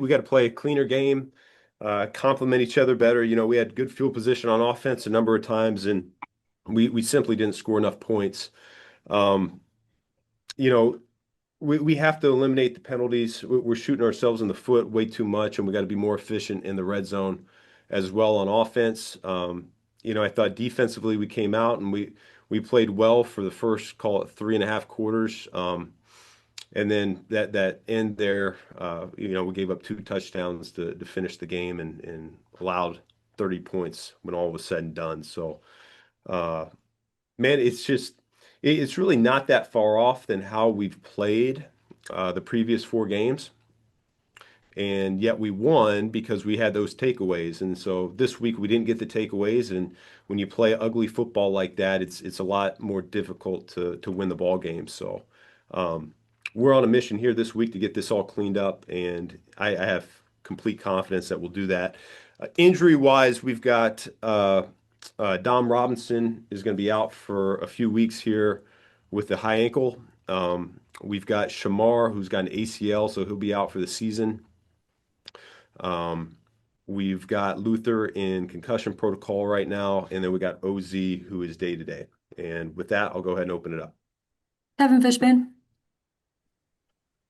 we got to play a cleaner game, complement each other better. We had good field position on offense a number of times, and we simply didn't score enough points. Um, you know, we have to eliminate the penalties. We're shooting ourselves in the foot way too much, and we got to be more efficient in the red zone as well on offense. I thought defensively we came out and we played well for the first, call it 3.5 quarters. And then that end there, we gave up 2 touchdowns to finish the game and allowed 30 points when all was said and done. So, uh, man, it's really not that far off than how we've played the previous 4 games. And yet we won because we had those takeaways. And so this week we didn't get the takeaways. And when you play ugly football like that, it's a lot more difficult to win the ball game. So um, we're on a mission here this week to get this all cleaned up, and I have complete confidence that we'll do that. Injury wise, we've got Dom Robinson is going to be out for a few weeks here with the high ankle. We've got Shamar, who's got an ACL, so he'll be out for the season. Um, we've got Luther in concussion protocol right now, and then we got OZ, who is day to day. And with that, I'll go ahead and open it up. Kevin Fishman.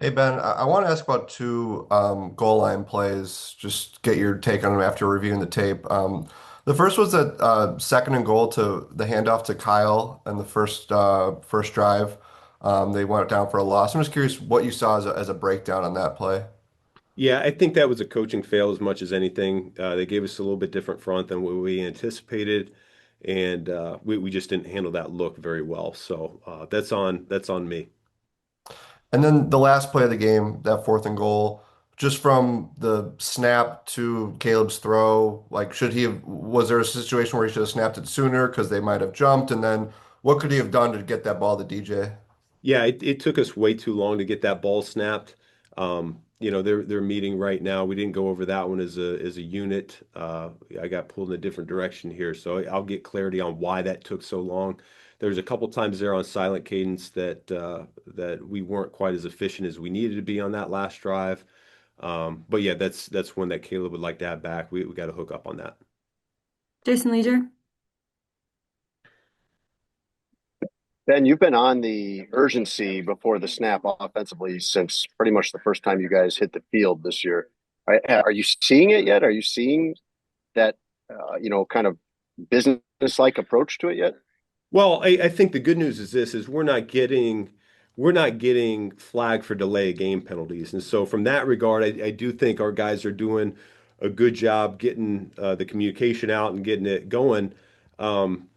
Hey Ben, I want to ask about two goal line plays. Just get your take on them after reviewing the tape. The first was that second and goal to the handoff to Kyle and the first drive. They went down for a loss. I'm just curious what you saw as a breakdown on that play. Yeah, I think that was a coaching fail as much as anything. They gave us a little bit different front than what we anticipated, and we just didn't handle that look very well. So that's on me. And then the last play of the game, that fourth and goal, just from the snap to Caleb's throw, like was there a situation where he should have snapped it sooner because they might have jumped? And then what could he have done to get that ball to DJ? Yeah, it took us way too long to get that ball snapped. They're meeting right now. We didn't go over that one as a unit. I got pulled in a different direction here, so I'll get clarity on why that took so long. There was a couple times there on silent cadence that we weren't quite as efficient as we needed to be on that last drive. But yeah, that's one that Caleb would like to have back. We got to hook up on that. Jason Leisure. Ben, you've been on the urgency before the snap offensively since pretty much the first time you guys hit the field this year. Are you seeing it yet? Are you seeing that, kind of business-like approach to it yet? Well, I think the good news is this is we're not getting flagged for delay of game penalties. And so from that regard, I do think our guys are doing a good job getting the communication out and getting it going. Um,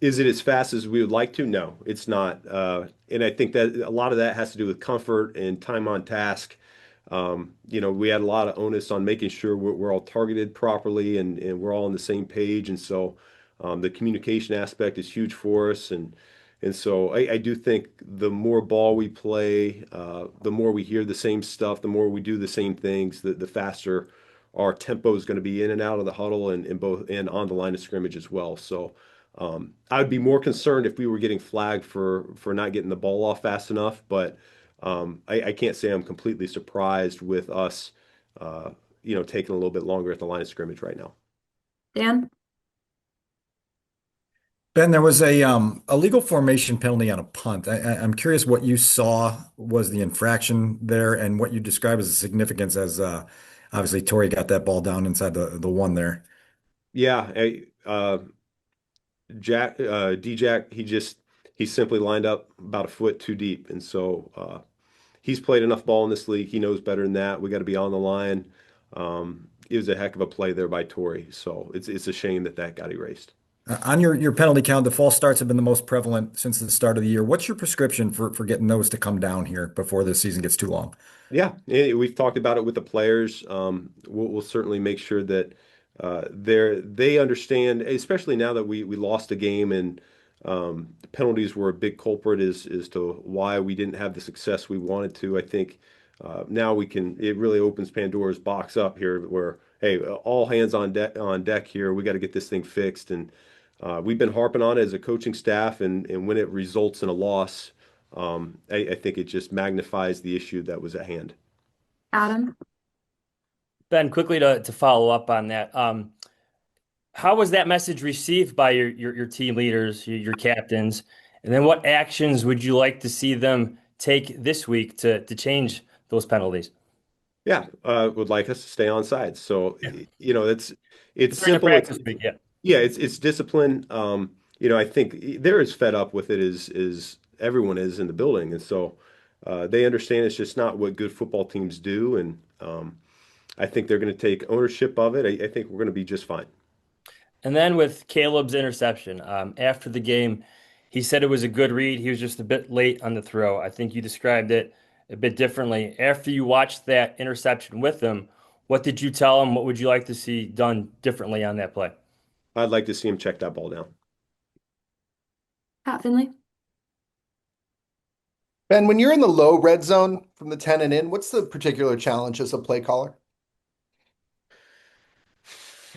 is it as fast as we would like to? No, it's not. And I think that a lot of that has to do with comfort and time on task. We had a lot of onus on making sure we're all targeted properly and we're all on the same page. And so the communication aspect is huge for us. And so I do think the more ball we play, the more we hear the same stuff, the more we do the same things, the faster our tempo is going to be in and out of the huddle and both and on the line of scrimmage as well. So I would be more concerned if we were getting flagged for not getting the ball off fast enough, but I can't say I'm completely surprised with us, taking a little bit longer at the line of scrimmage right now. Dan. Ben, there was a legal formation penalty on a punt. I'm curious what you saw was the infraction there and what you describe as the significance as obviously Torrey got that ball down inside the one there. Yeah, D-Jack, he simply lined up about a foot too deep, and so he's played enough ball in this league. He knows better than that. We got to be on the line. It was a heck of a play there by Torrey, so it's a shame that got erased. On your penalty count, the false starts have been the most prevalent since the start of the year. What's your prescription for getting those to come down here before the season gets too long? Yeah, we've talked about it with the players. We'll certainly make sure that they understand, especially now that we lost a game and penalties were a big culprit as to why we didn't have the success we wanted to. I think now it really opens Pandora's box up here where, hey, all hands on deck here. We got to get this thing fixed. And we've been harping on it as a coaching staff, and when it results in a loss, I think it just magnifies the issue that was at hand. Adam. Ben, quickly to follow up on that, how was that message received by your team leaders, your captains? And then what actions would you like to see them take this week to change those penalties? Yeah, would like us to stay on side. So, Yeah. it's During the simple. practice week, yeah. Yeah, it's discipline. I think they're as fed up with it as everyone is in the building, and so they understand it's just not what good football teams do, and I think they're going to take ownership of it. I think we're going to be just fine. And then with Caleb's interception, after the game, he said it was a good read. He was just a bit late on the throw. I think you described it a bit differently. After you watched that interception with him, what did you tell him? What would you like to see done differently on that play? I'd like to see him check that ball down. Pat Finley. Ben, when you're in the low red zone from the 10 and in, what's the particular challenge as a play caller?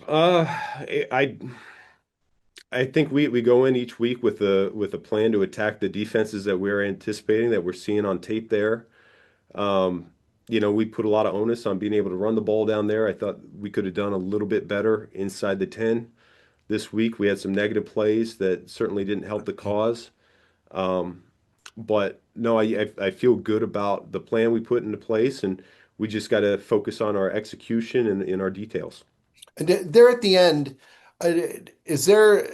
I think we go in each week with a plan to attack the defenses that we're anticipating that we're seeing on tape there. Um, we put a lot of onus on being able to run the ball down there. I thought we could have done a little bit better inside the 10 this week. We had some negative plays that certainly didn't help the cause. Um, but no, I feel good about the plan we put into place, and we just got to focus on our execution and in our details. And there at the end, uh, is there,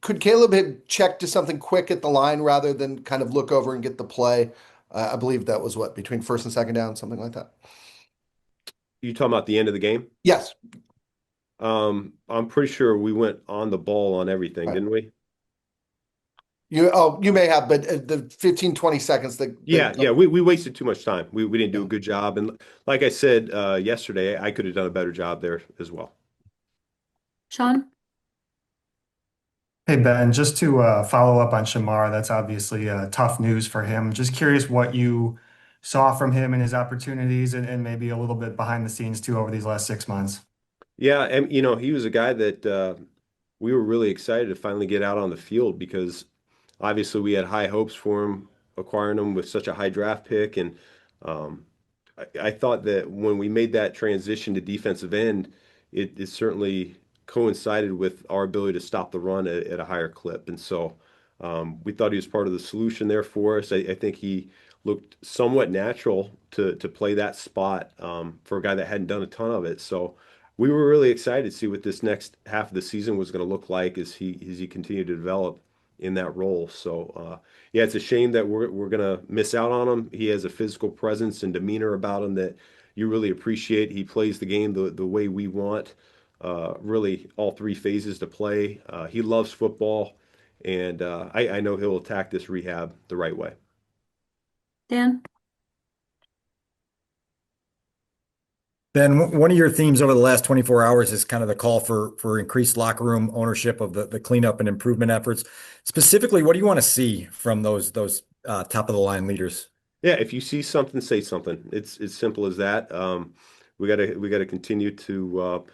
could Caleb have checked to something quick at the line rather than kind of look over and get the play? I believe that was what, between first and second down, something like that. You talking about the end of the game? Yes. I'm pretty sure we went on the ball on everything, Right. didn't we? You may have, but the 15, 20 seconds that, Yeah, we wasted too much time. We didn't do a good job, and like I said yesterday, I could have done a better job there as well. Sean. Hey Ben, just to follow up on Shamar, that's obviously tough news for him. Just curious what you saw from him and his opportunities and maybe a little bit behind the scenes too over these last 6 months. Yeah, and he was a guy that we were really excited to finally get out on the field because obviously we had high hopes for him, acquiring him with such a high draft pick, and um, I thought that when we made that transition to defensive end, it certainly coincided with our ability to stop the run at a higher clip, and so we thought he was part of the solution there for us. I think he looked somewhat natural to play that spot for a guy that hadn't done a ton of it. So we were really excited to see what this next half of the season was going to look like as he continued to develop in that role. So yeah, it's a shame that we're gonna miss out on him. He has a physical presence and demeanor about him that you really appreciate. He plays the game the way we want, really all three phases to play. He loves football, and I know he'll attack this rehab the right way. Dan. Ben, one of your themes over the last 24 hours is kind of the call for increased locker room ownership of the cleanup and improvement efforts. Specifically, what do you want to see from those top of the line leaders? Yeah, if you see something, say something. It's as simple as that. We gotta continue to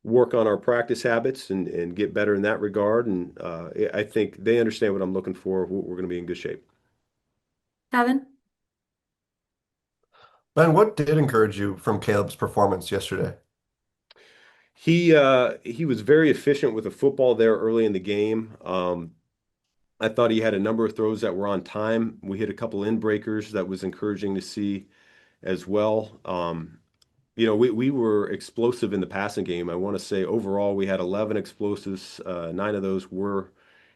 work on our practice habits and get better in that regard. And I think they understand what I'm looking for. We're going to be in good shape. Kevin. Ben, what did encourage you from Caleb's performance yesterday? He was very efficient with the football there early in the game. I thought he had a number of throws that were on time. We hit a couple in breakers that was encouraging to see as well. We were explosive in the passing game. I want to say overall we had 11 explosives. Nine of those were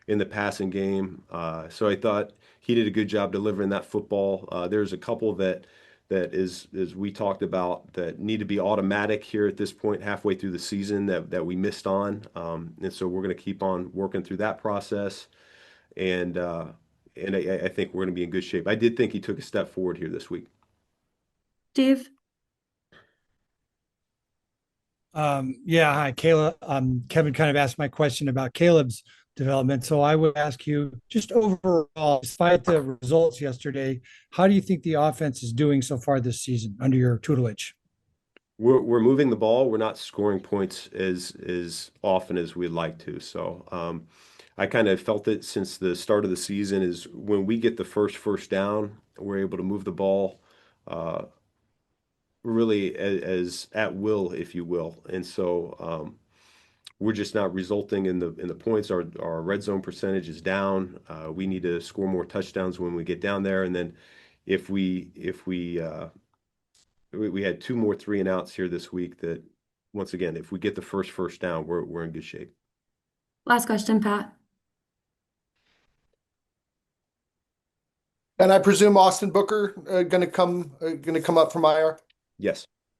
in the passing game. So I thought he did a good job delivering that football. There's a couple that is, as we talked about, that need to be automatic here at this point, halfway through the season that we missed on. And so we're going to keep on working through that process. And I think we're going to be in good shape. I did think he took a step forward here this week. Steve. Yeah, hi, Caleb. Kevin kind of asked my question about Caleb's development. So I would ask you just overall, despite the results yesterday, how do you think the offense is doing so far this season under your tutelage? We're moving the ball. We're not scoring points as often as we'd like to. So I kind of felt it since the start of the season is when we get the first down, we're able to move the ball really as at will, if you will. And so we're just not resulting in the points. Our red zone percentage is down. We need to score more touchdowns when we get down there. And then if we had two more 3-and-outs here this week that once again, if we get the first down, we're in good shape. Last question, Pat. And I presume Austin Booker gonna come up from IR. Yes.